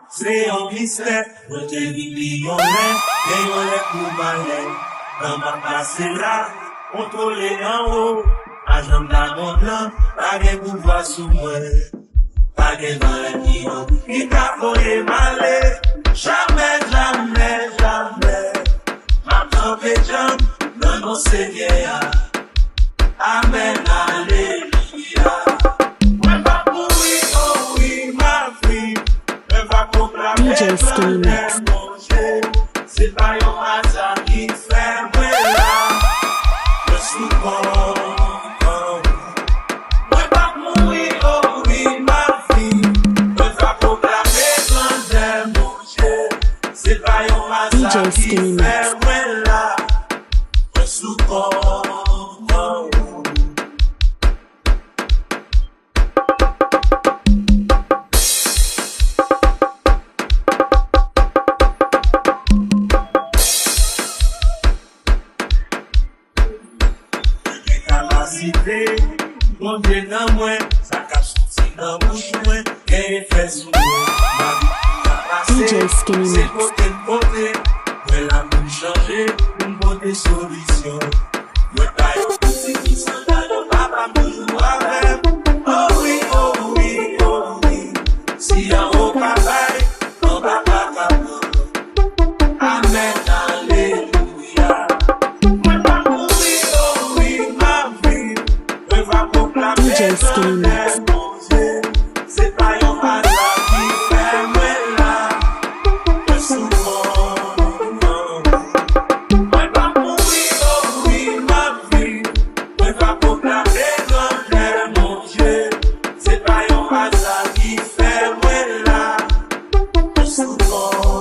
C'est un mystère, moi te dis millionnaire, et on est pour balai. Dans ma place là, contrôlé en haut, agent d'amont blanc, pas de pouvoir sous moi. Pas de valentino, qui t'a volé malé, jamais, jamais, jamais. Ma propre jambe, non, non, c'est vieillard. Amen, alléluia. DJ Skinny Mix. C'est pas un hasard qui fait moi là. Je suis bon. Moi pas mourir, oh oui, ma fille. Je vais proclamer grand mon Dieu. C'est pas un hasard qui fait moi là. Je suis bon. Mon Dieu dans moi, ça cache sorti dans bouche moi, et fait sous moi. Ma vie a passé, c'est côté, moi la vie changer, une bonne solution. Moi pas une petite qui s'en donne, papa toujours avec. Oh oui, oh oui, oh oui. Si en haut papaye, on va pas capable. Amen, alléluia. Moi pas mourir, oh oui, ma vie. DJ Skinny Mix. C'est pas un hasard qui fait moi là. Je suis bon. Moi pas mourir, oh oui, ma vie. Moi pas proclamer grand mon Dieu. C'est pas un hasard qui fait moi là. Je suis bon.